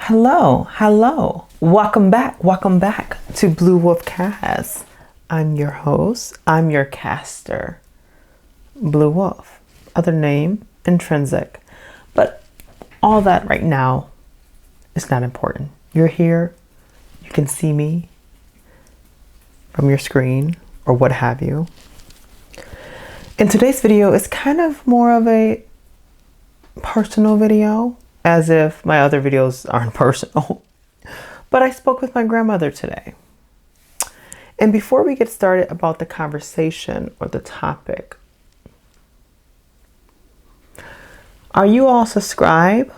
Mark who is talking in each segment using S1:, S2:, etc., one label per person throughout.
S1: Hello. Welcome back to Blue Wolf Cast. I'm your host, I'm your caster, Blue Wolf. Other name, Intrinsic. But all that right now is not important. You're here, you can see me from your screen or what have you. And today's video is kind of more of a personal video, as if my other videos aren't personal. But I spoke with my grandmother today. And before we get started about the conversation or the topic, are you all subscribed?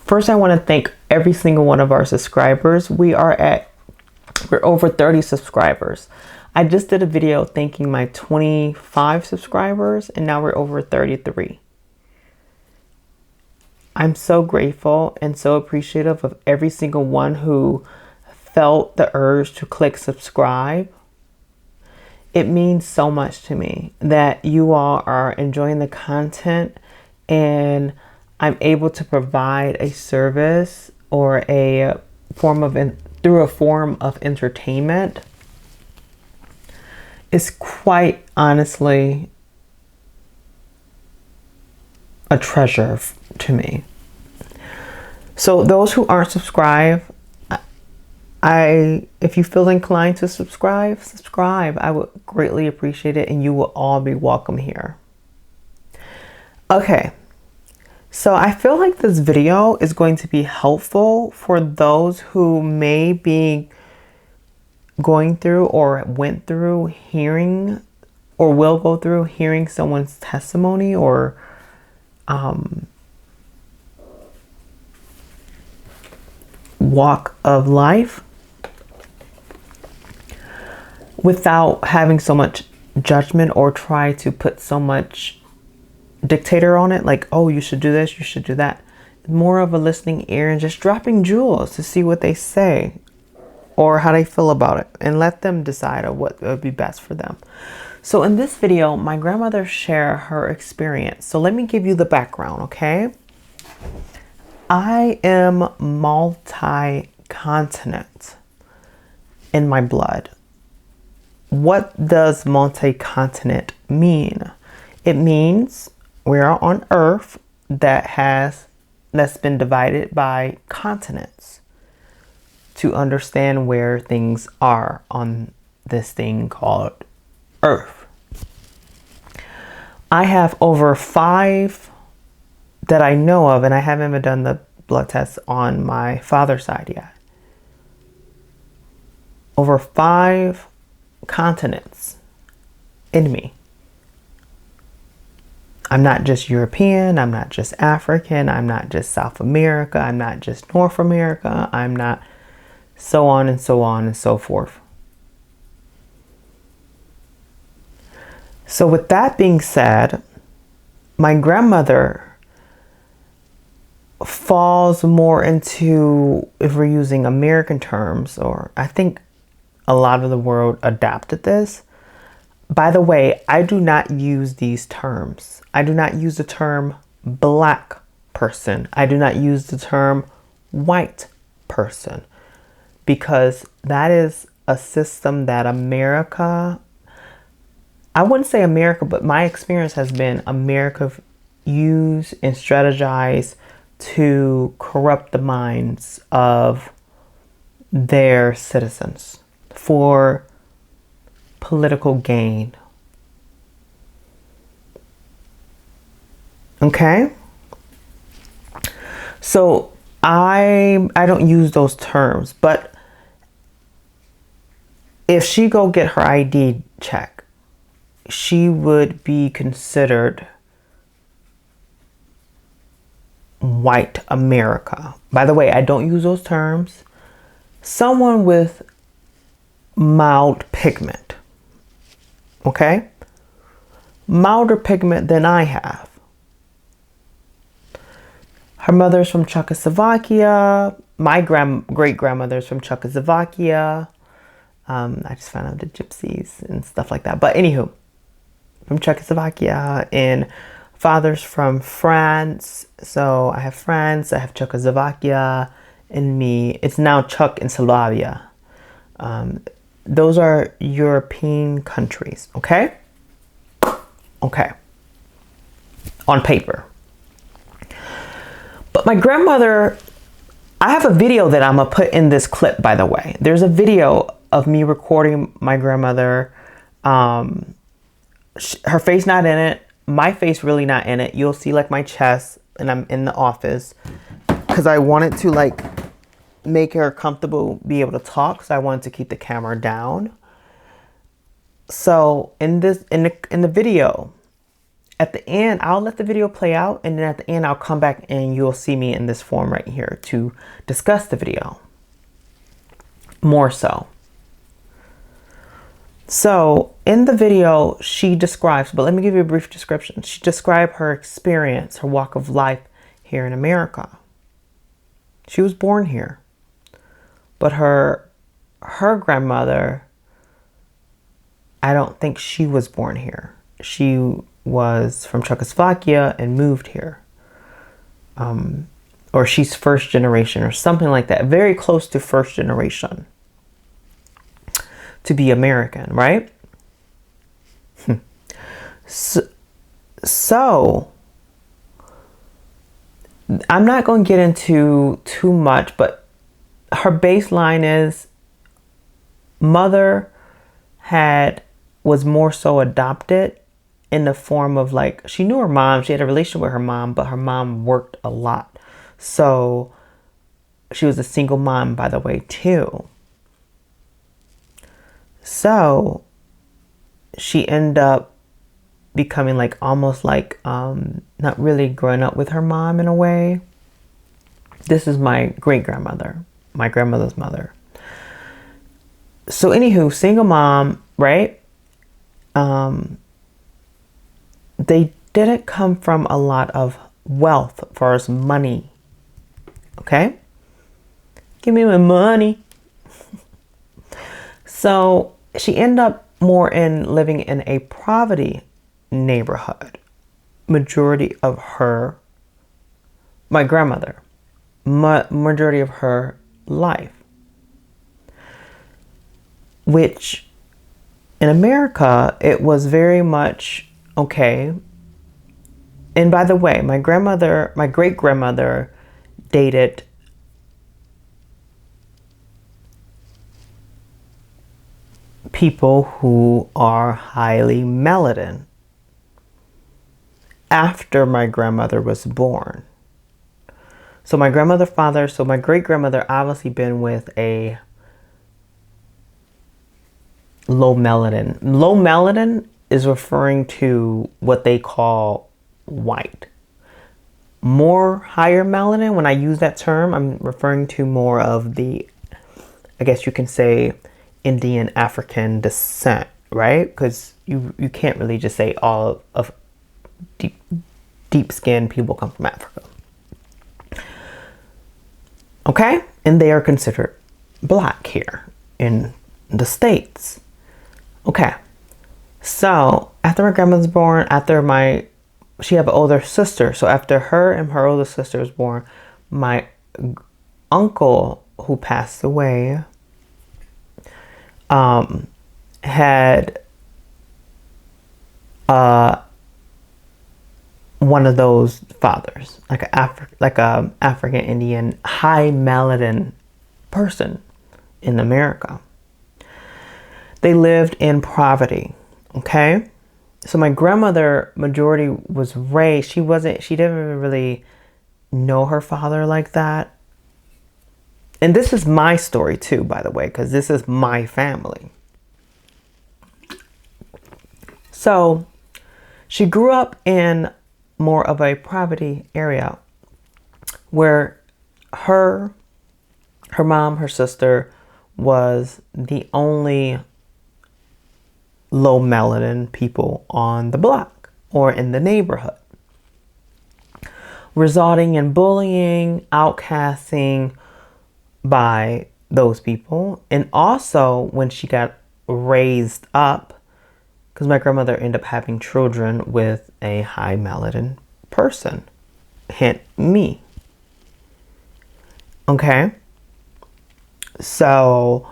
S1: First, I want to thank every single one of our subscribers. We're over 30 subscribers. I just did a video thanking my 25 subscribers, and now we're over 33. I'm so grateful and so appreciative of every single one who felt the urge to click subscribe. It means so much to me that you all are enjoying the content and I'm able to provide a service or through a form of entertainment. Is quite honestly a treasure to me. So those who aren't subscribed, if you feel inclined to subscribe. I would greatly appreciate it, and you will all be welcome here. Okay, so I feel like this video is going to be helpful for those who may be going through or went through hearing or will go through hearing someone's testimony or walk of life without having so much judgment or try to put so much dictator on it, like, oh, you should do this, you should do that. More of a listening ear and just dropping jewels to see what they say or how they feel about it, and let them decide on what would be best for them. So in this video, my grandmother shared her experience. So let me give you the background, okay? I am multi-continent in my blood. What does multi-continent mean? It means we're on Earth that's been divided by continents, to understand where things are on this thing called Earth. I have over 5 that I know of, and I haven't even done the blood test on my father's side yet. Over 5 continents in me. I'm not just European, I'm not just African, I'm not just South America, I'm not just North America, I'm not so on and so on and so forth. So with that being said, my grandmother falls more into, if we're using American terms, or I think a lot of the world adapted this. By the way, I do not use these terms. I do not use the term black person. I do not use the term white person, because that is a system that America, I wouldn't say America, but my experience has been America use and strategize to corrupt the minds of their citizens for political gain. Okay? So I don't use those terms, but if she go get her ID check, she would be considered white America. By the way, I don't use those terms. Someone with mild pigment. Okay? Milder pigment than I have. Her mother's from Czechoslovakia. My great-grandmother's from Czechoslovakia. I just found out the gypsies and stuff like that. But anywho, from Czechoslovakia and father's from France. So I have France, I have Czechoslovakia, and me. It's now Czech and Slovenia. Those are European countries, okay? Okay. On paper. But my grandmother, I have a video that I'm gonna put in this clip, by the way. There's a video of me recording my grandmother. Her face not in it, my face really not in it. You'll see like my chest, and I'm in the office because I wanted to like make her comfortable, be able to talk. So I wanted to keep the camera down. So in the video, at the end, I'll let the video play out, and then at the end, I'll come back and you'll see me in this form right here to discuss the video more so. So in the video, she describes, but let me give you a brief description. She described her experience, her walk of life here in America. She was born here, but her grandmother, I don't think she was born here. She was from Czechoslovakia and moved here. Or she's first generation or something like that. Very close to first generation to be American, right? So I'm not going to get into too much, but her baseline is mother was more so adopted in the form of like, she knew her mom, she had a relationship with her mom, but her mom worked a lot. So she was a single mom, by the way, too. So she ended up becoming like almost like not really growing up with her mom in a way. This is my great-grandmother, my grandmother's mother. So anywho, single mom, right? They didn't come from a lot of wealth as far as money. Okay? Give me my money. So she ended up more in living in a poverty neighborhood. Majority of her, my grandmother, majority of her life. Which in America, it was very much okay. And by the way, my great-grandmother dated people who are highly melanin after my grandmother was born. So my great-grandmother obviously been with a low melanin. Low melanin is referring to what they call white. More higher melanin, when I use that term, I'm referring to more of the, I guess you can say, Indian African descent, right? Because you can't really just say all of deep skinned people come from Africa. Okay? And they are considered black here in the States. Okay. So after my grandmother's born, she had an older sister. So after her and her older sister was born, my uncle who passed away had one of those fathers, like a African Indian high melanin person in America. They lived in poverty. Okay. So my grandmother majority was raised. She didn't really know her father like that. And this is my story too, by the way, because this is my family. So she grew up in more of a poverty area where her mom, her sister was the only low melanin people on the block or in the neighborhood, resulting in bullying, outcasting by those people. And also when she got raised up because my grandmother ended up having children with a high melanin person. Hint, me. Okay? So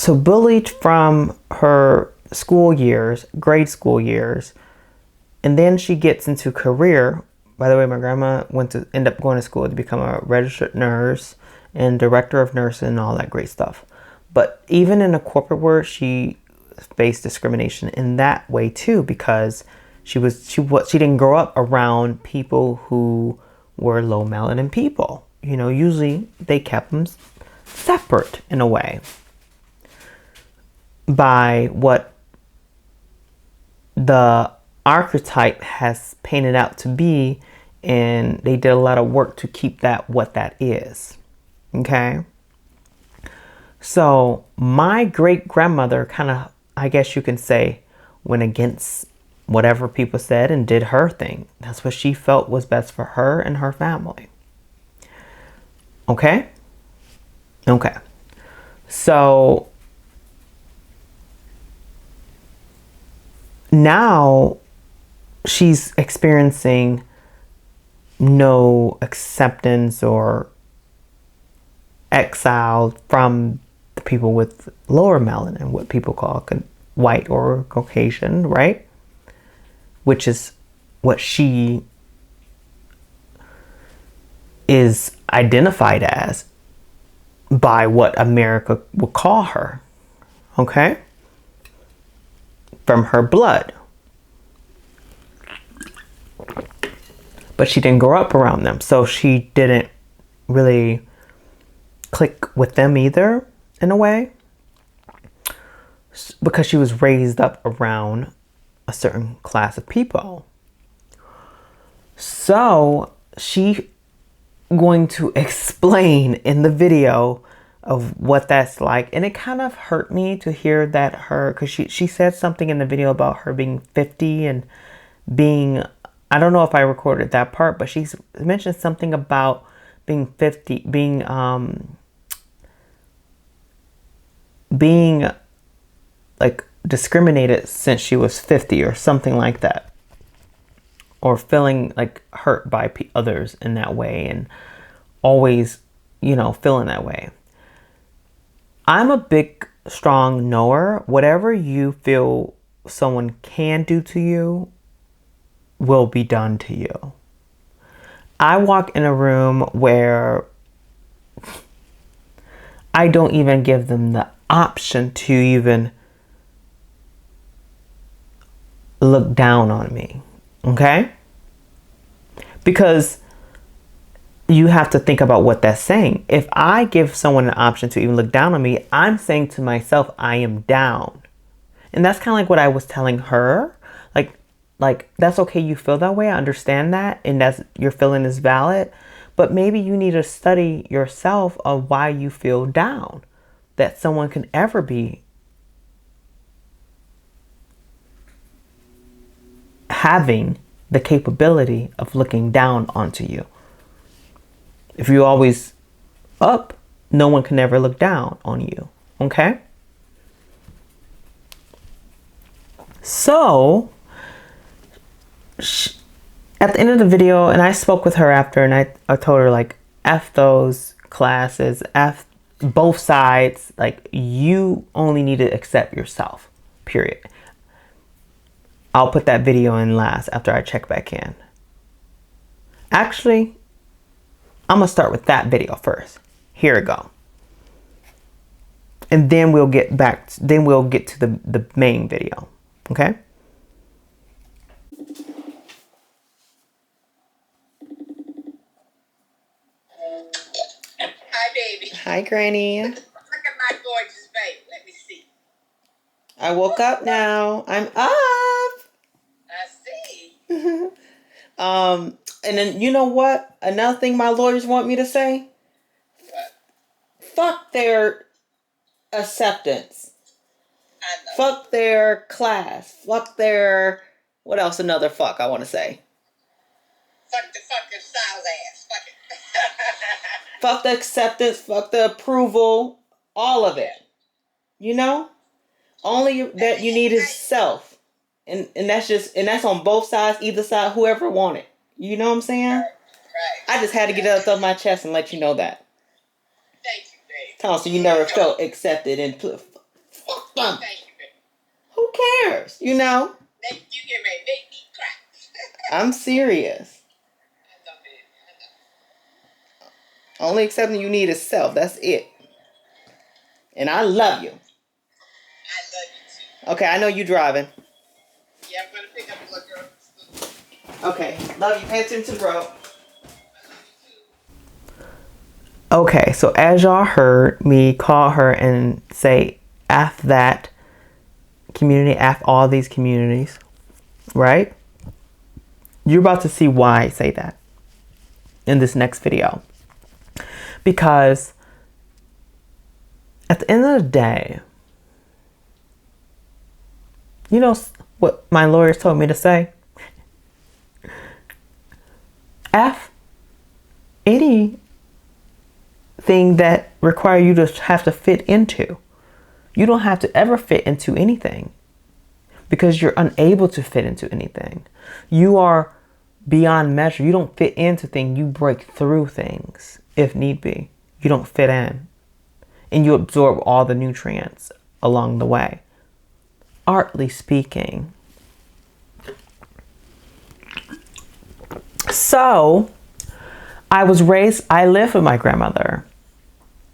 S1: bullied from her school years, grade school years, and then she gets into career. By the way, my grandma end up going to school to become a registered nurse and director of nursing and all that great stuff. But even in the corporate world, she faced discrimination in that way too, because she didn't grow up around people who were low melanin people. You know, usually they kept them separate in a way by what the archetype has painted out to be, and they did a lot of work to keep that what that is. Okay, so my great grandmother kind of, I guess you can say, went against whatever people said and did her thing. That's what she felt was best for her and her family. Okay, so now she's experiencing no acceptance or exile from the people with lower melanin, what people call white or Caucasian, right? Which is what she is identified as by what America will call her, okay? From her blood. But she didn't grow up around them, so she didn't really click with them either, in a way, because she was raised up around a certain class of people. So she going to explain in the video of what that's like, and it kind of hurt me to hear that because she said something in the video about her being 50 and being, I don't know if I recorded that part, but she's mentioned something about being 50, being like discriminated since she was 50 or something like that, or feeling like hurt by others in that way, and always, feeling that way. I'm a big, strong knower. Whatever you feel someone can do to you will be done to you. I walk in a room where I don't even give them the option to even look down on me. Okay? Because you have to think about what that's saying. If I give someone an option to even look down on me, I'm saying to myself, I am down. And that's kind of like what I was telling her. Like that's okay, you feel that way. I understand that. And that's, your feeling is valid. But maybe you need to study yourself of why you feel down. That someone can ever be having the capability of looking down onto you. If you're always up, no one can ever look down on you. Okay? So, at the end of the video, and I spoke with her after, and I told her, like, F those classes, F both sides. Like, you only need to accept yourself, period. I'll put that video in last after I check back in. Actually, I'm going to start with that video first. Here we go. And then we'll get to the main video. Okay?
S2: Hi, baby.
S1: Hi, Granny.
S2: Look at my gorgeous baby. Let me see.
S1: I woke up now. I'm up.
S2: I see.
S1: And then you know what? Another thing my lawyers want me to say?
S2: What?
S1: Fuck their acceptance.
S2: I know.
S1: Fuck their class. Fuck their, what else? Another fuck I want to say.
S2: Fuck the fucking Styles ass. Fuck it.
S1: Fuck the acceptance. Fuck the approval. All of it. You know? Only that you need is self. And that's on both sides, either side, whoever want it. You know what I'm saying?
S2: Right.
S1: I just had to get it off my chest and let you know that.
S2: Thank you, baby.
S1: Tom, so you never felt accepted and fuck them.
S2: Thank you, baby.
S1: Who cares? You know?
S2: You get ready, make me cry.
S1: I'm serious.
S2: I know, baby. I know.
S1: Only accepting you need is self. That's it. And I love you.
S2: I love you too.
S1: Okay, I know you driving.
S2: Yeah, I'm gonna pick up the little girl from school.
S1: Okay, love you. Pay attention to the road. Okay, so as y'all heard me call her and say F that community, F all these communities, right? You're about to see why I say that in this next video. Because at the end of the day, you know what my lawyers told me to say? F anything that require you to have to fit into. You don't have to ever fit into anything because you're unable to fit into anything. You are beyond measure. You don't fit into things. You break through things if need be. You don't fit in. And you absorb all the nutrients along the way. Artly speaking. So, I lived with my grandmother.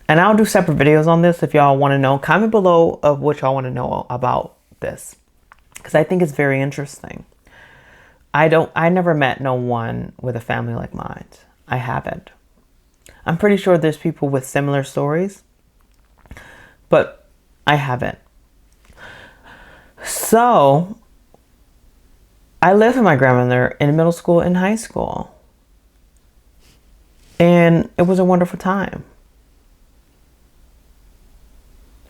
S1: And I'll do separate videos on this if y'all want to know. Comment below of what y'all want to know about this. Because I think it's very interesting. I never met no one with a family like mine. I haven't. I'm pretty sure there's people with similar stories. But I haven't. So, I lived with my grandmother in middle school and high school. And it was a wonderful time.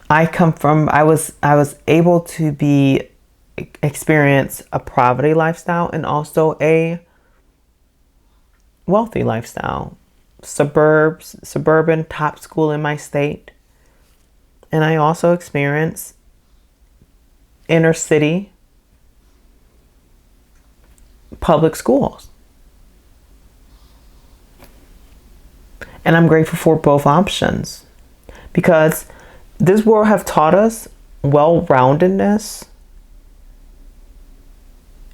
S1: I was able to experience a poverty lifestyle and also a wealthy lifestyle. Suburban top school in my state. And I also experienced inner city public schools. And I'm grateful for both options because this world have taught us well-roundedness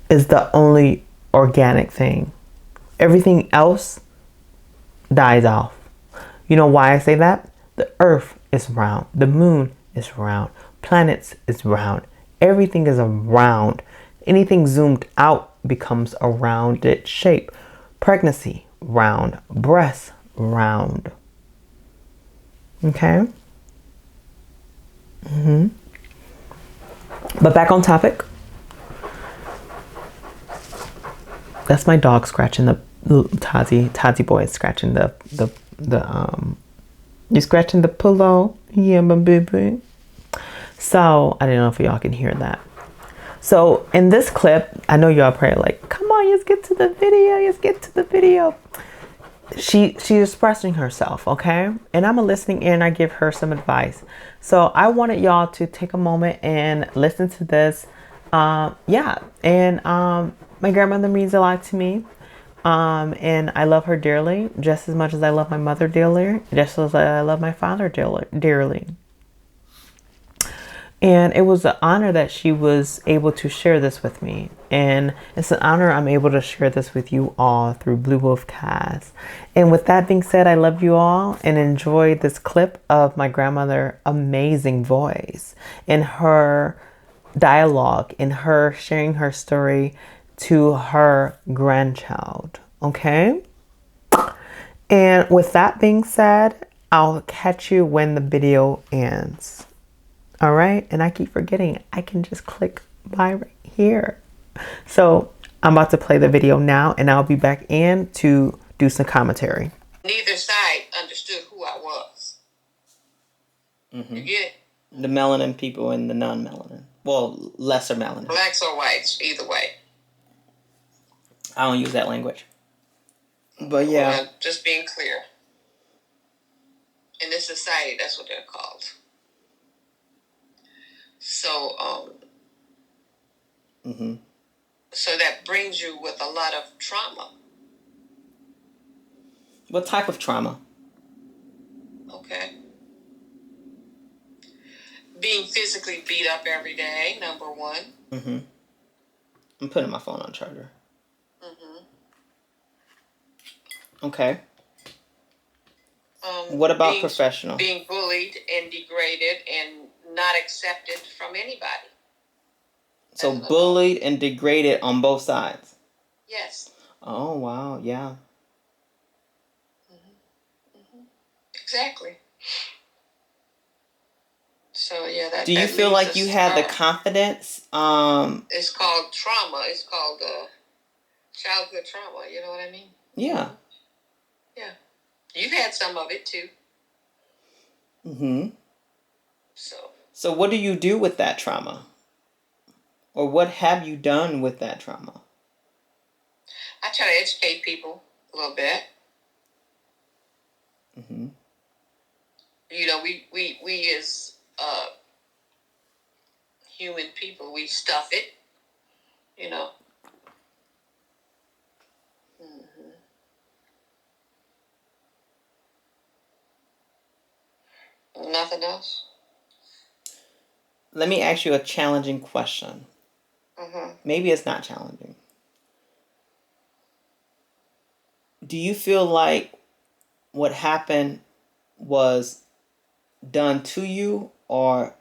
S1: is the only organic thing. Everything else dies off. You know why I say that? The earth is round. The moon is round. Planets is round. Everything is a round. Anything zoomed out becomes a rounded shape. Pregnancy, round. Breast, round. Okay? But back on topic. That's my dog scratching the Tazi boy is scratching you're scratching the pillow. Yeah, my baby. So I don't know if y'all can hear that. So in this clip, I know y'all probably like, come on, let's get to the video. Let's get to the video. She's expressing herself, okay? And I'm a listening ear and I give her some advice. So I wanted y'all to take a moment and listen to this. Yeah. And my grandmother means a lot to me. And I love her dearly, just as much as I love my mother dearly, just as I love my father dearly. And it was an honor that she was able to share this with me. And it's an honor I'm able to share this with you all through Blue Wolf Cast. And with that being said, I love you all and enjoy this clip of my grandmother's amazing voice and her dialogue and her sharing her story to her grandchild. Okay? And with that being said, I'll catch you when the video ends. All right. And I keep forgetting I can just click by right here. So I'm about to play the video now and I'll be back in to do some commentary.
S2: Neither side understood who I was. Mm-hmm. You get it?
S1: The melanin people and the non-melanin. Well, lesser melanin.
S2: Blacks or whites, either way.
S1: I don't use that language. But yeah.
S2: Well, just being clear. In this society, that's what they're called. So, so that brings you with a lot of trauma.
S1: What type of trauma?
S2: Okay. Being physically beat up every day, number one.
S1: I'm putting my phone on charger. Okay. What about professional?
S2: Being bullied and degraded and not accepted from anybody.
S1: So bullied and degraded on both sides.
S2: Yes.
S1: Oh, wow. Yeah.
S2: Exactly. So yeah, that.
S1: Do you feel like you had the confidence?
S2: It's called trauma. It's called childhood trauma. You know what I mean?
S1: Yeah.
S2: Yeah. You've had some of it too.
S1: So what do you do with that trauma? Or what have you done with that trauma?
S2: I try to educate people a little bit. You know, we as human people, we stuff it. You know. Nothing else.
S1: Let me ask you a challenging question. Maybe it's not challenging. Do you feel like what happened was done to you or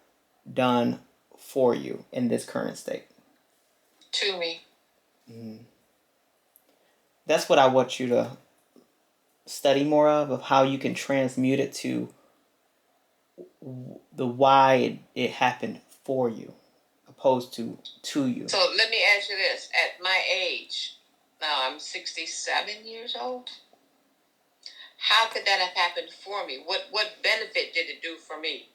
S1: done for you in this current state?
S2: To me.
S1: That's what I want you to study more of how you can transmute it to the why it happened for you opposed to you.
S2: So let me ask you this. At my age, now I'm 67 years old. How could that have happened for me? What benefit did it do for me?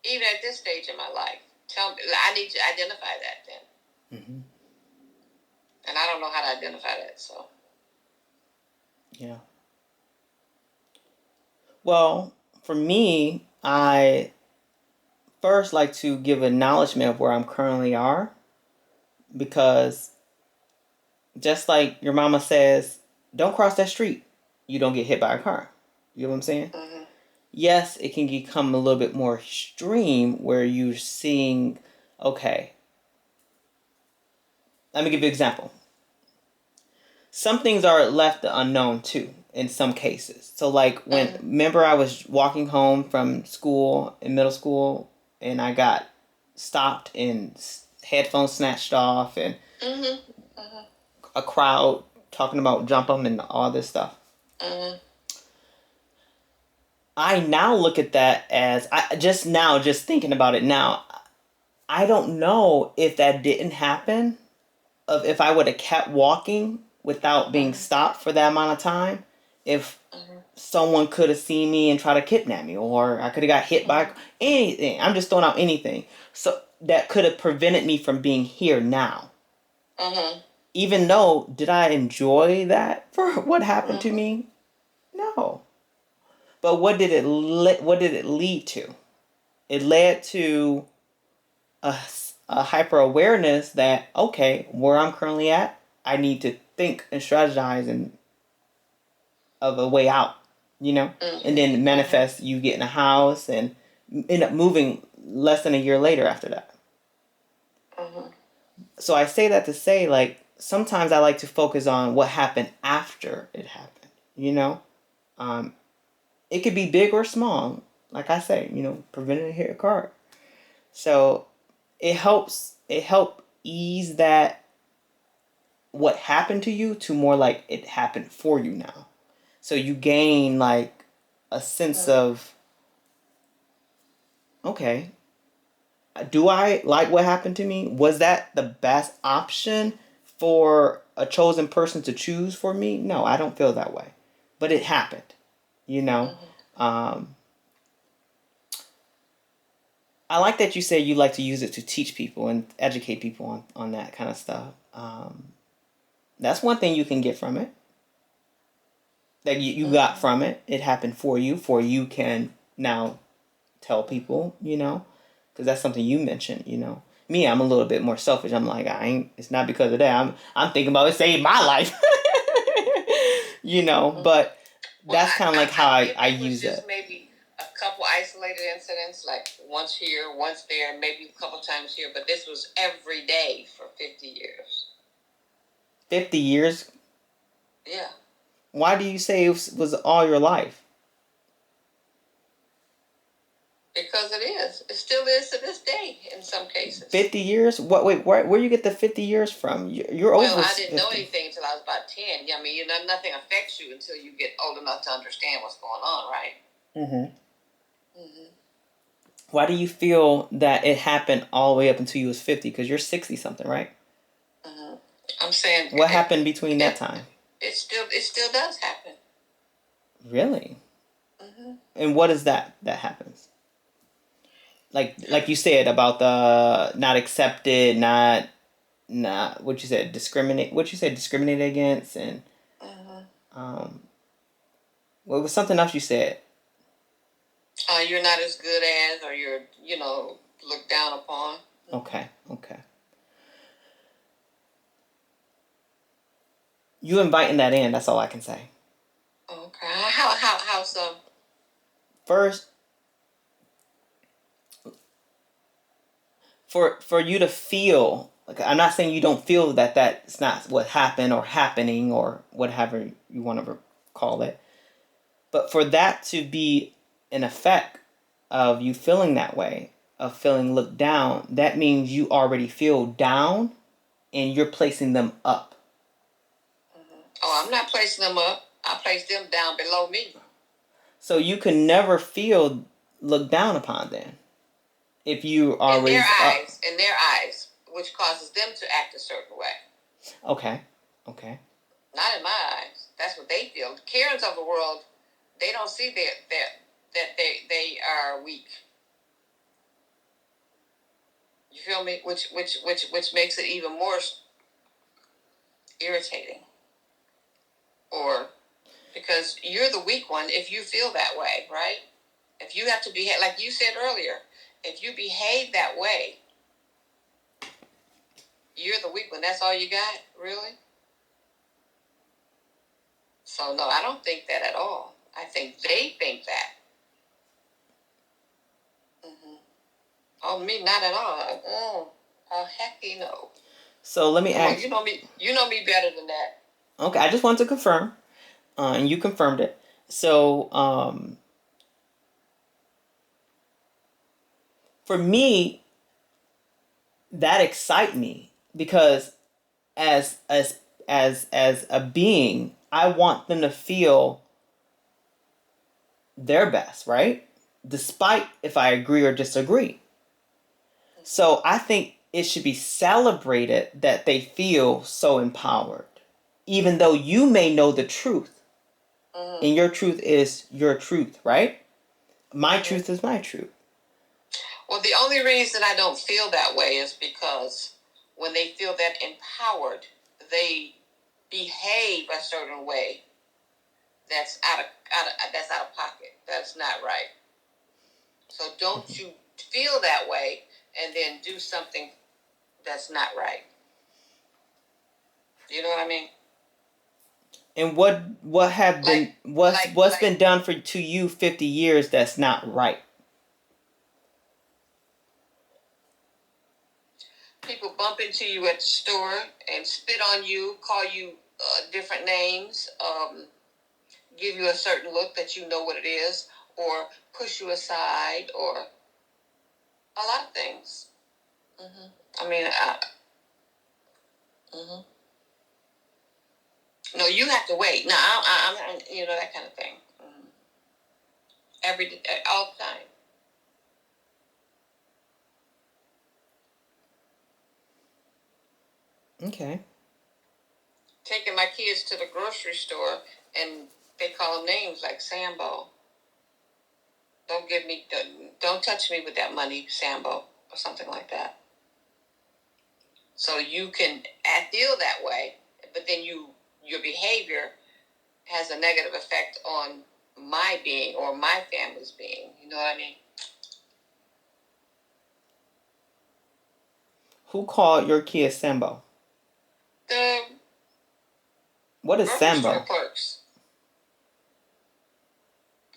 S2: Even at this stage in my life. Tell me. I need to identify that then. And I don't know how to identify that, so.
S1: Yeah. Well, for me, I first like to give acknowledgement of where I'm currently are, because just like your mama says, don't cross that street. You don't get hit by a car. You know what I'm saying? Yes, it can become a little bit more extreme where you're seeing, okay, let me give you an example. Some things are left unknown too in some cases. So like remember I was walking home from school in middle school and I got stopped and headphones snatched off and a crowd talking about jumping and all this stuff. I now look at that as, just thinking about it now, I don't know if that didn't happen, of if I would have kept walking without being stopped for that amount of time, if someone could have seen me and tried to kidnap me, or I could have got hit by anything. I'm just throwing out anything. So that could have prevented me from being here now. Even though, did I enjoy that for what happened to me? No. But what did it lead to? It led to a hyper awareness that, okay, where I'm currently at, I need to think and strategize and of a way out, and then manifest you getting a house and end up moving less than a year later after that. So I say that to say, like, sometimes I like to focus on what happened after it happened, it could be big or small. Like I say, preventing a hit car. So it helps ease that what happened to you to more like it happened for you now. So you gain like a sense of, okay, do I like what happened to me? Was that the best option for a chosen person to choose for me? No, I don't feel that way. But it happened, I like that you say you like to use it to teach people and educate people on that kind of stuff. That's one thing you can get from it. That you got from it. It happened for you. For you can now tell people, because that's something you mentioned. Me, I'm a little bit more selfish. I'm like, it's not because of that. I'm thinking about it saving my life. But that's kind of like how I use it.
S2: Just maybe a couple isolated incidents, like once here, once there, maybe a couple times here, but this was every day for 50 years.
S1: 50 years?
S2: Yeah.
S1: Why do you say it was all your life?
S2: Because it is. It still is to this day in some cases.
S1: 50 years? Wait, where you get the 50 years from? You're
S2: well,
S1: over
S2: I didn't
S1: 50.
S2: know anything until I was about 10. I mean, nothing affects you until you get old enough to understand what's going on, right?
S1: Why do you feel that it happened all the way up until you was 50? Because you're 60 something, right?
S2: I'm saying.
S1: What happened between that time?
S2: It still does happen.
S1: Really? And what is that happens? Like you said about the not accepted, not what you said discriminate against, and what was something else you said?
S2: You're not as good as, or you're looked down upon.
S1: Okay. You inviting that in? That's all I can say.
S2: Okay. How so?
S1: First, for you to feel, like, I'm not saying you don't feel that that's not what happened or happening or whatever you want to call it, but for that to be an effect of you feeling that way, of feeling looked down, that means you already feel down and you're placing them up.
S2: Oh, I'm not placing them up. I place them down below me.
S1: So you can never feel looked down upon then, if you are
S2: in their eyes, which causes them to act a certain way.
S1: Okay.
S2: Not in my eyes. That's what they feel. Karens of the world, they don't see that they are weak. You feel me? Which makes it even more irritating. Or because you're the weak one if you feel that way, right? If you have to behave, like you said earlier, if you behave that way, you're the weak one. That's all you got, really? So no, I don't think that at all. I think they think that. Oh, me, not at all. Oh, hecky no.
S1: So let me ask.
S2: You know me. You know me better than that.
S1: Okay, I just want to confirm, and you confirmed it. So, for me, that excites me because as a being, I want them to feel their best, right? Despite if I agree or disagree. So I think it should be celebrated that they feel so empowered, even though you may know the truth, and your truth is your truth, right? My truth is my truth.
S2: Well, the only reason I don't feel that way is because when they feel that empowered, they behave a certain way that's out of pocket. That's not right. So don't you feel that way and then do something that's not right. You know what I mean?
S1: And what have been what's been done to you 50 years that's not right?
S2: People bump into you at the store and spit on you, call you different names, give you a certain look that you know what it is, or push you aside, or a lot of things. I mean, no, you have to wait. No, I'm that kind of thing. Every day, all the time.
S1: Okay.
S2: Taking my kids to the grocery store and they call them names like Sambo. Don't touch me with that money, Sambo, or something like that. So you can feel that way, but then your behavior has a negative effect on my being or my family's being. You know what I mean?
S1: Who called your kid Sambo?
S2: The
S1: What is
S2: grocery store
S1: Sambo?
S2: clerks.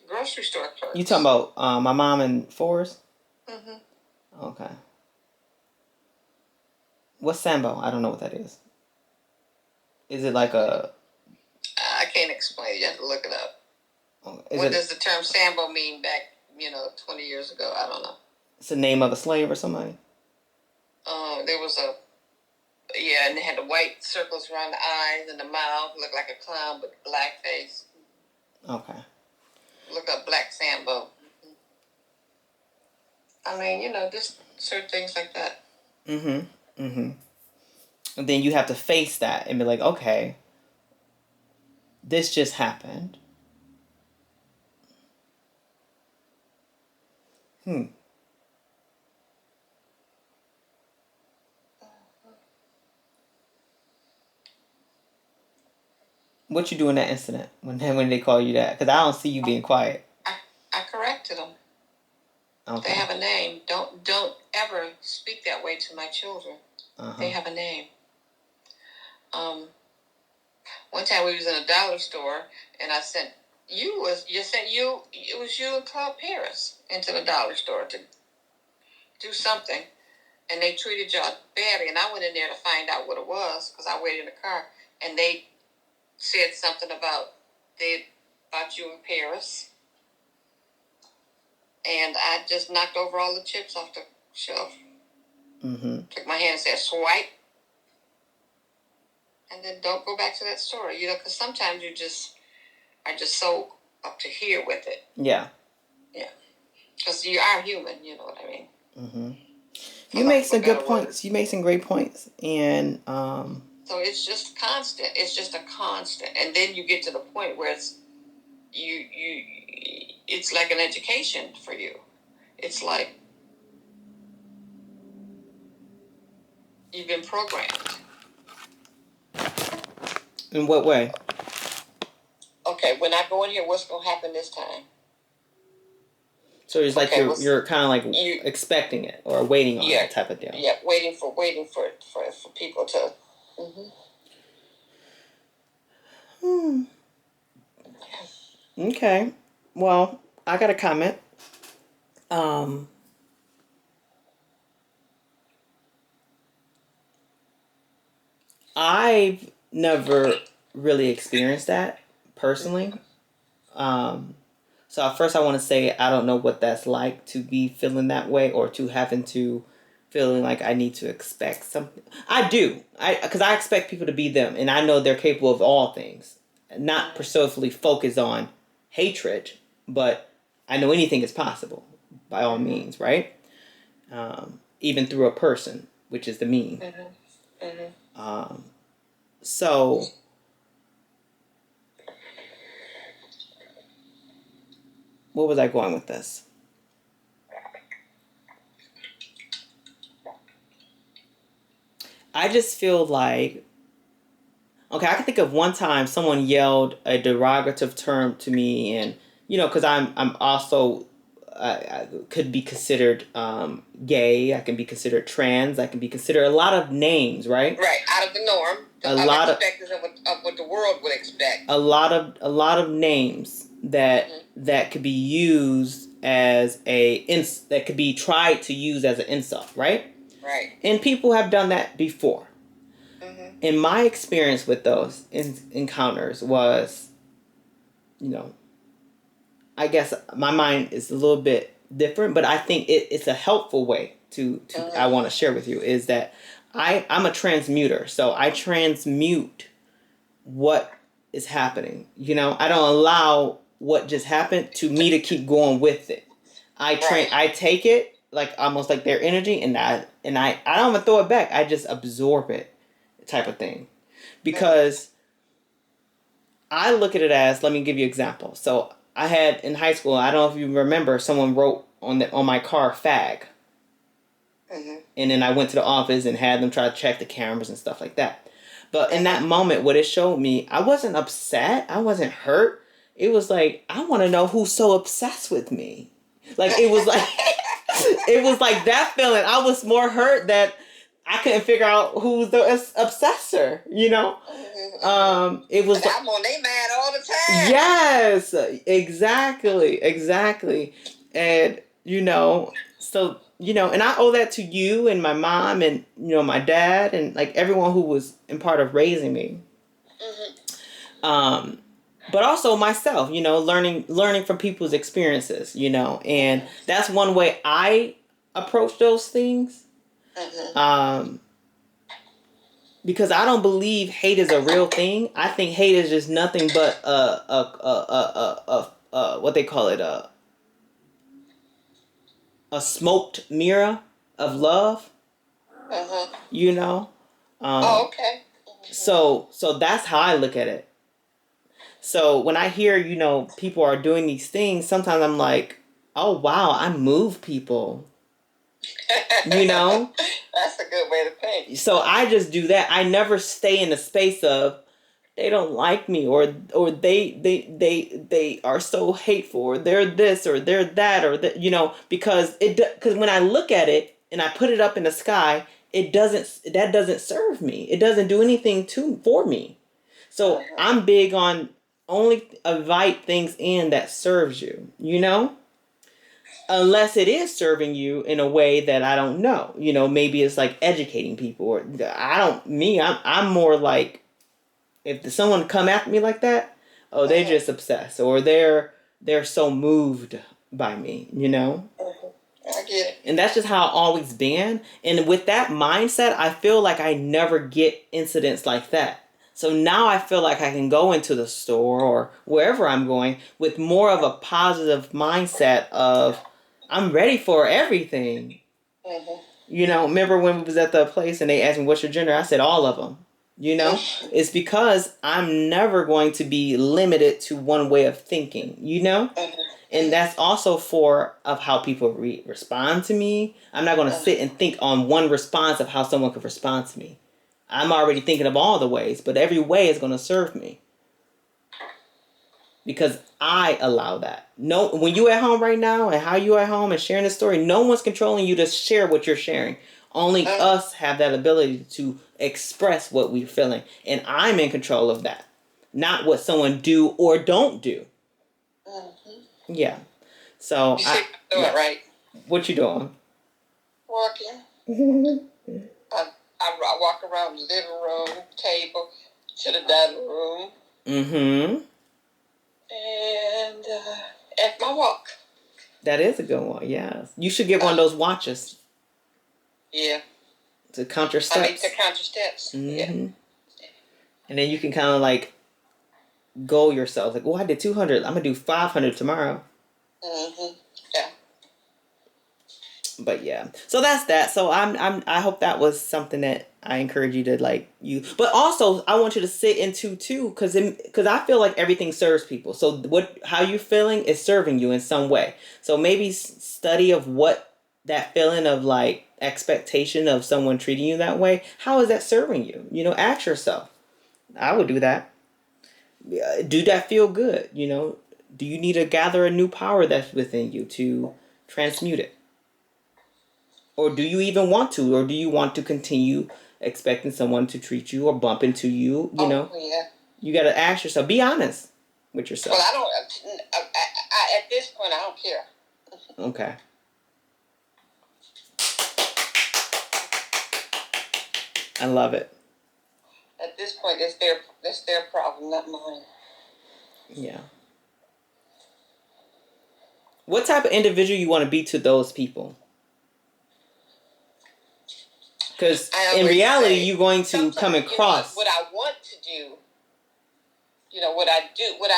S2: Grocery store clerks.
S1: You talking about my mom and Forrest?
S2: Mm-hmm.
S1: Okay. What's Sambo? I don't know what that is. Is it like a...
S2: I can't explain it. You have to look it up. What does the term Sambo mean back, 20 years ago? I don't know.
S1: It's the name of a slave or somebody?
S2: There was and they had the white circles around the eyes and the mouth, looked like a clown with black face.
S1: Okay.
S2: Look up Black Sambo. I mean, just certain things like that.
S1: Mm-hmm. Mm-hmm. And then you have to face that and be like, okay, this just happened. What you do in that incident when they call you that? Because I don't see you being quiet.
S2: I corrected them. Okay. They have a name. Don't ever speak that way to my children. They have a name. One time we was in a dollar store and I sent it was you and Claude Paris into the dollar store to do something, and they treated y'all badly, and I went in there to find out what it was because I waited in the car, and they said something about you in Paris, and I just knocked over all the chips off the shelf. Mm-hmm. Took my hand and said, swipe. And then don't go back to that store, because sometimes you just are just so up to here with it. Yeah. Yeah. Because you are human, you know what I mean? Mm-hmm. You make some good points. You make some great points. And, so it's just constant. It's just a constant. And then you get to the point where it's like an education for you. It's like you've been programmed. In what way? Okay, when I go in here, what's going to happen this time? So it's like you're kind of like expecting it or waiting on it type of deal. Yeah, waiting for people to. Mm-hmm. Okay. Well, I got a comment. I've never really experienced that personally. So at first I want to say I don't know what that's like to be feeling that way or to having to feeling like I need to expect something. I do. Because I expect people to be them, and I know they're capable of all things. Not purposefully focused on hatred, but I know anything is possible by all means, right? Even through a person, which is the mean. So where was I going with this? I just feel like, okay, I can think of one time someone yelled a derogative term to me, and because I'm also I could be considered gay. I can be considered trans. I can be considered a lot of names, right? Right, out of the norm. A lot of what the world would expect. A lot of names that could be used as that could be tried to use as an insult, right? Right. And people have done that before. Mm-hmm. And my experience with those encounters was, I guess my mind is a little bit different, but I think it's a helpful way to I want to share with you is that I'm a transmuter. So I transmute what is happening. I don't allow what just happened to me to keep going with it. I take it like almost like their energy and I don't even throw it back. I just absorb it type of thing. Because I look at it as, let me give you an example. So I had in high school, I don't know if you remember, someone wrote on my car fag. Mm-hmm. And then I went to the office and had them try to check the cameras and stuff like that. But in that moment, what it showed me, I wasn't upset. I wasn't hurt. It was like, I want to know who's so obsessed with me. Like, it was like, it was like that feeling. I was more hurt that
S1: I couldn't figure out who's the obsessor, you know? It was
S2: and I'm on they mad all the time.
S1: yes, exactly. And, you know, so, you know, and I owe that to you and my mom and, you know, my dad and like everyone who was in part of raising me. But also myself, you know, learning from people's experiences, you know, and that's one way I approach those things. Because I don't believe hate is a real thing. I think hate is just nothing but what they call it, a smoked mirror of love. You know.
S2: Okay.
S1: So that's how I look at it. So when I hear, you know, people are doing these things, sometimes I'm like, oh wow, I move people. You know.
S2: That's a good way to think.
S1: So I just do that. I never stay in the space of they don't like me or they are so hateful or they're this or they're that or that, you know, because when I look at it and I put it up in the sky, that doesn't serve me. It doesn't do anything for me. So I'm big on only invite things in that serves you, you know? Unless it is serving you in a way that I don't know. You know, maybe it's like educating people or I'm more like if someone come after me like that, oh, they're just obsessed or they're so moved by me, you know?
S2: I get it.
S1: And that's just how I've always been. And with that mindset, I feel like I never get incidents like that. So now I feel like I can go into the store or wherever I'm going with more of a positive mindset of I'm ready for everything. You know, remember when we was at the place and they asked me, what's your gender? I said, all of them. You know, it's because I'm never going to be limited to one way of thinking, you know? And that's also of how people respond to me. I'm not going to sit and think on one response of how someone could respond to me. I'm already thinking of all the ways, but every way is going to serve me. Because I allow that. No, when you at home right now and how you at home and sharing the story, no one's controlling you to share what you're sharing. Only us have that ability to express what we're feeling. And I'm in control of that. Not what someone do or don't do. Yeah. So
S2: you see, I'm doing right.
S1: What you doing?
S2: Walking. I walk around the living room, table, to the dining room. And at my walk.
S1: That is a good one, yes. You should get one of those watches.
S2: Yeah.
S1: To count your steps.
S2: I mean, to count your steps. Yeah.
S1: And then you can kind of like goal yourself. Like, oh, I did 200. I'm going to do 500 tomorrow.
S2: Yeah.
S1: But yeah, so that's that. So I hope that was something that I encourage you to like you. But also, I want you to sit into too, because I feel like everything serves people. So how you feeling is serving you in some way. So maybe study of what that feeling of like expectation of someone treating you that way. How is that serving you? You know, ask yourself. I would do that. Do that feel good? You know, do you need to gather a new power that's within you to transmute it? Or do you even want to? Or do you want to continue expecting someone to treat you or bump into you? You know?
S2: Yeah.
S1: You got to ask yourself. Be honest with yourself.
S2: Well, I don't... at this point, I don't care.
S1: Okay. I love it.
S2: At this point, it's their problem, not mine.
S1: Yeah. What type of individual you want to be to those people? Because in reality, you're going to come across...
S2: what I want to do, you know, what I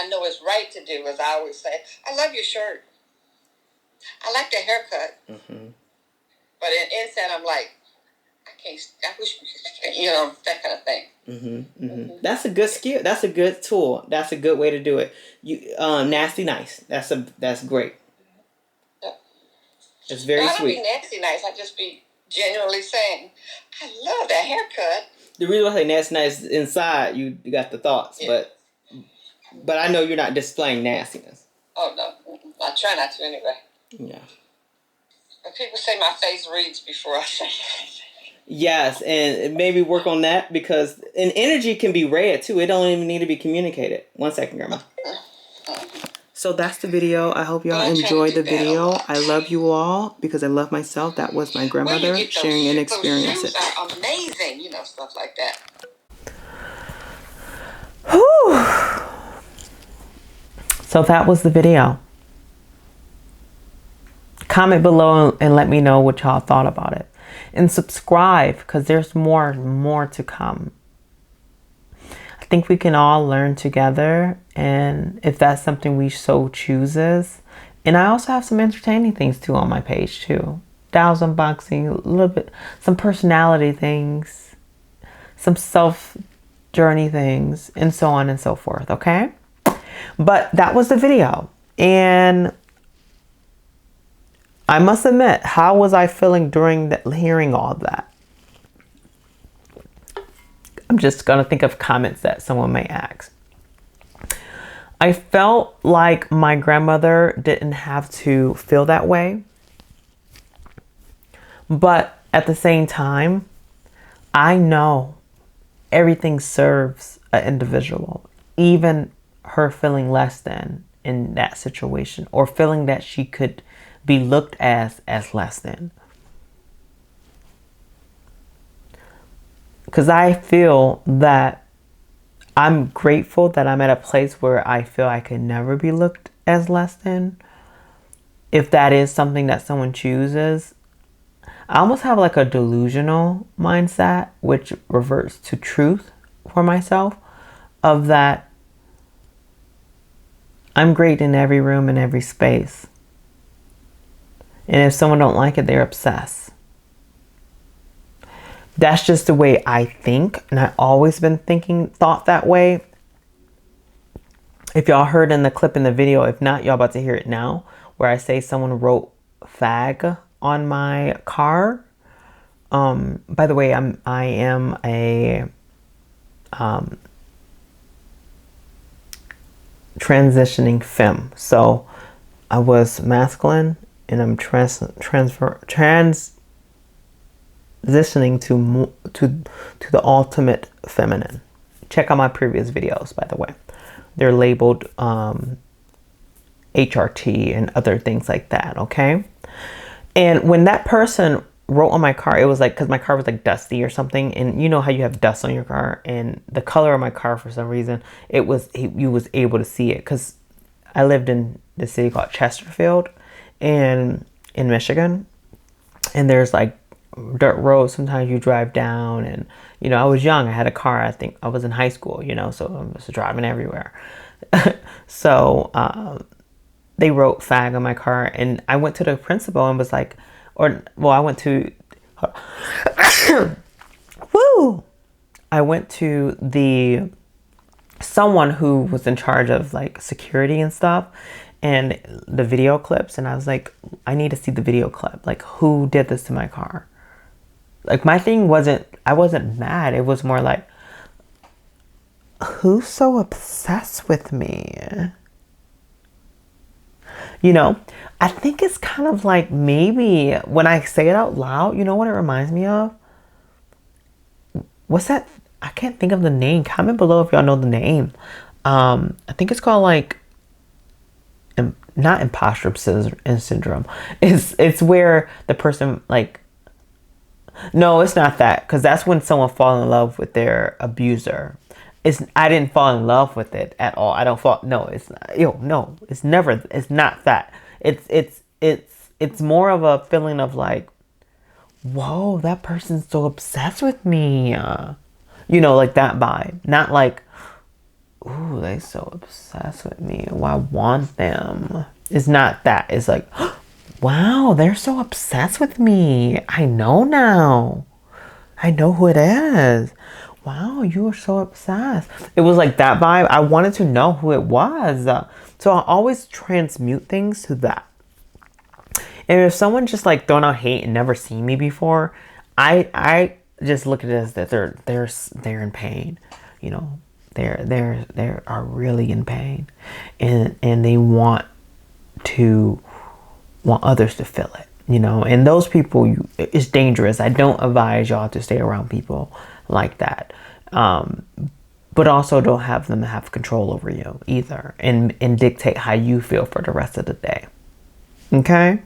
S2: know is right to do, as I always say, I love your shirt. I like the haircut. But inside, I'm like, I wish, you know, that kind of thing.
S1: That's a good skill. That's a good tool. That's a good way to do it. Nasty nice. That's great.
S2: Yeah.
S1: It's very sweet.
S2: I don't be nasty nice. I just be genuinely saying, I love that haircut.
S1: The reason why I say nasty nice is inside you got the thoughts, but I know you're not displaying nastiness.
S2: Oh no, I try not to anyway.
S1: Yeah.
S2: But people say my face reads before I say anything.
S1: Yes, and maybe work on that, because an energy can be read too. It don't even need to be communicated. 1 second, Grandma. So that's the video. I hope y'all enjoyed the video. I love you all because I love myself. That was my grandmother sharing an experience.
S2: Those shoes are amazing, you know, stuff like that.
S1: Whew. So that was the video. Comment below and let me know what y'all thought about it. And subscribe, because there's more to come. I think we can all learn together, and if that's something we so chooses. And I also have some entertaining things too on my page too. Dolls unboxing, a little bit, some personality things, some self journey things, and so on and so forth, okay? But that was the video, and I must admit, how was I feeling during hearing all of that? I'm just gonna think of comments that someone may ask. I felt like my grandmother didn't have to feel that way, but at the same time, I know everything serves an individual, even her feeling less than in that situation, or feeling that she could be looked as less than. Because I feel that I'm grateful that I'm at a place where I feel I can never be looked as less than. If that is something that someone chooses, I almost have like a delusional mindset, which reverts to truth for myself, of that I'm great in every room and every space. And if someone don't like it, they're obsessed. That's just the way I think, and I've always been thought that way. If y'all heard in the clip in the video, if not, y'all about to hear it now, where I say someone wrote fag on my car. By the way, I am a transitioning femme, so I was masculine, and I'm transitioning to the ultimate feminine. Check out my previous videos, by the way. They're labeled HRT and other things like that, okay? And when that person wrote on my car, it was like, because my car was like dusty or something, and you know how you have dust on your car, and the color of my car, for some reason, you was able to see it, because I lived in the city called Chesterfield in Michigan, and there's like dirt roads sometimes you drive down, and you know, I was young, I had a car, I think I was in high school, you know, so I was driving everywhere. So they wrote fag on my car, and I went to the principal and was like, I went to woo, I went to someone who was in charge of like security and stuff, and the video clips, and I was like, I need to see the video clip, like who did this to my car. Like, my thing wasn't, I wasn't mad. It was more like, who's so obsessed with me? You know, I think it's kind of like, maybe when I say it out loud, you know what it reminds me of? What's that? I can't think of the name. Comment below if y'all know the name. I think it's called like, not imposter syndrome. It's where the person like, no, it's not that, because that's when someone falls in love with their abuser. I didn't fall in love with it at all. I don't fall. No, it's not. No, it's never. It's not that. It's more of a feeling of like, whoa, that person's so obsessed with me. You know, like that vibe. Not like, ooh, they so obsessed with me. Oh, I want them. It's not that. It's like, wow, they're so obsessed with me. I know now. I know who it is. Wow, you are so obsessed. It was like that vibe. I wanted to know who it was. So I always transmute things to that. And if someone just like throwing out hate and never seen me before, I just look at it as that they're in pain. You know, they are really in pain, and they want others to feel it. you know, and those people, it's dangerous. I don't advise y'all to stay around people like that. But also don't have them have control over you either, and dictate how you feel for the rest of the day. Okay?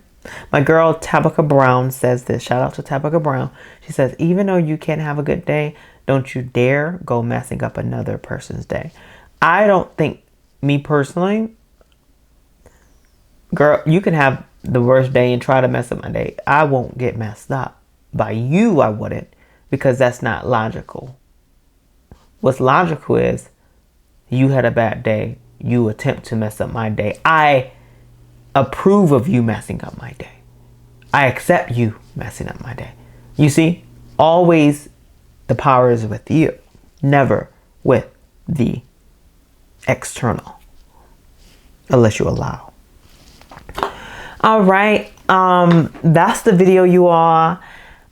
S1: My girl Tabitha Brown says this. Shout out to Tabitha Brown. She says, even though you can't have a good day, don't you dare go messing up another person's day. I don't think, me personally, girl, you can have the worst day and try to mess up my day. I won't get messed up. By you, I wouldn't, because that's not logical. What's logical is you had a bad day. You attempt to mess up my day. I approve of you messing up my day. I accept you messing up my day. You see, always the power is with you, never with the external, unless you allow. All right, that's the video, you all.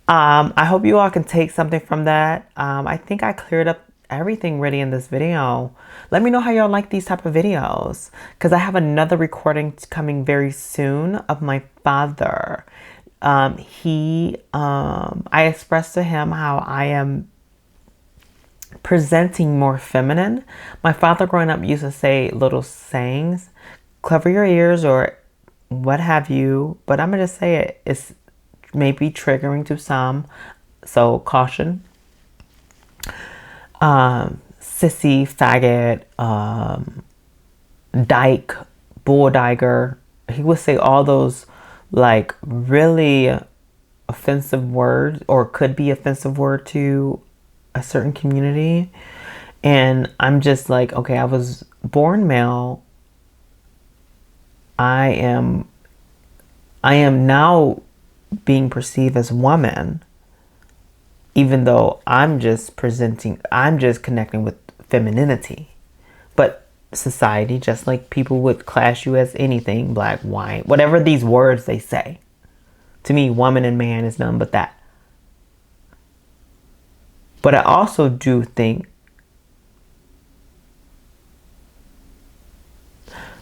S1: I hope you all can take something from that. I think I cleared up everything really in this video. Let me know how y'all like these type of videos, because I have another recording coming very soon of my father. I expressed to him how I am presenting more feminine. My father growing up used to say little sayings, cover your ears or what have you, but I'm gonna say it. It's maybe triggering to some, so caution. Sissy, faggot, dyke, bulldiger. He would say all those like really offensive words, or could be offensive word to a certain community. And I'm just like, okay, I was born male. I am now being perceived as woman, even though I'm just connecting with femininity. But society, just like people would class you as anything, black, white, whatever these words they say. To me, woman and man is none but that. But I also do think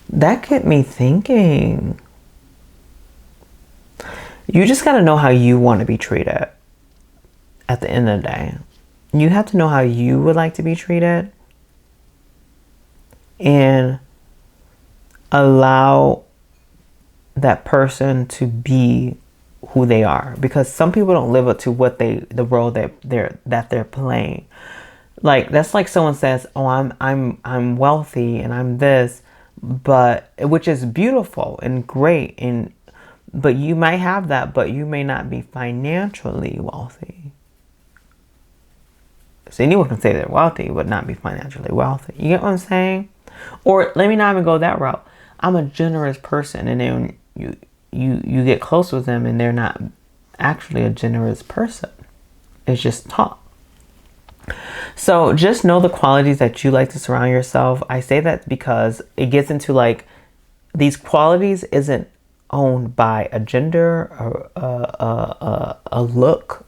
S1: that get me thinking. You just got to know how you want to be treated at the end of the day. You have to know how you would like to be treated and allow that person to be who they are, because some people don't live up to what the role that they're playing. Like, that's like someone says, oh, I'm wealthy and I'm this, but which is beautiful and great, but you might have that, but you may not be financially wealthy. So anyone can say they're wealthy but not be financially wealthy. You get what I'm saying? Or let me not even go that route. I'm a generous person, and then you get close with them and they're not actually a generous person. It's just talk. So just know the qualities that you like to surround yourself. I say that because it gets into like, these qualities isn't owned by a gender or a look.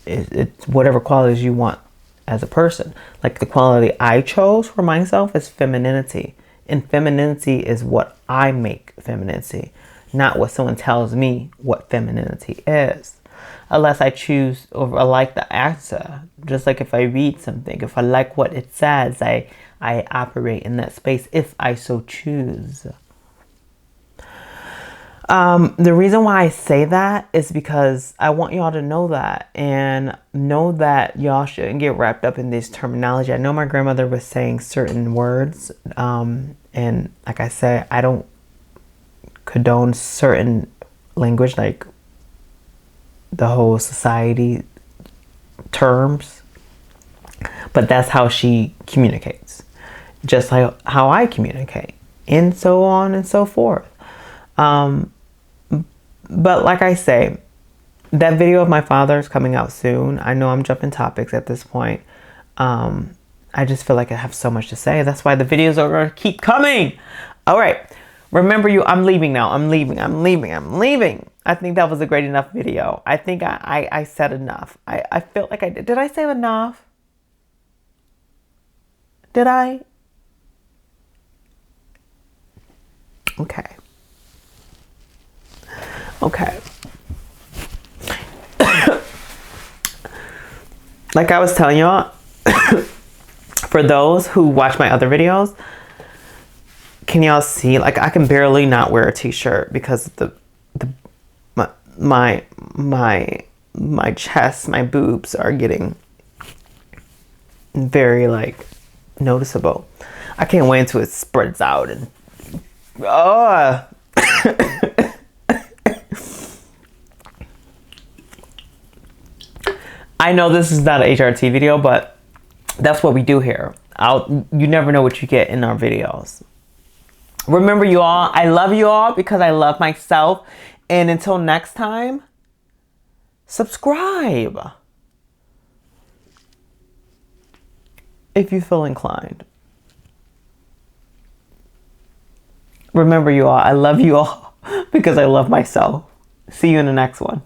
S1: It's whatever qualities you want as a person. Like the quality I chose for myself is femininity. And femininity is what I make femininity, not what someone tells me what femininity is. Unless I choose or I like the answer. Just like if I read something, if I like what it says, I operate in that space if I so choose. The reason why I say that is because I want y'all to know that, and know that y'all shouldn't get wrapped up in this terminology. I know my grandmother was saying certain words, and like I said, I don't condone certain language, like the whole society terms, but that's how she communicates, just like how I communicate, and so on and so forth. But like I say, that video of my father is coming out soon. I know I'm jumping topics at this point. I just feel like I have so much to say. That's why the videos are going to keep coming. All right. Remember I'm leaving now. I'm leaving. I think that was a great enough video. I think I said enough. I felt like I did. Did I say enough? Did I? Okay. Okay. Like I was telling y'all, for those who watch my other videos, can y'all see, like I can barely not wear a t-shirt because my chest, my boobs are getting very like noticeable. I can't wait until it spreads out and oh. I know this is not an HRT video, but that's what we do here. You never know what you get in our videos. Remember, you all, I love you all because I love myself. And until next time, subscribe if you feel inclined. Remember, you all, I love you all because I love myself. See you in the next one.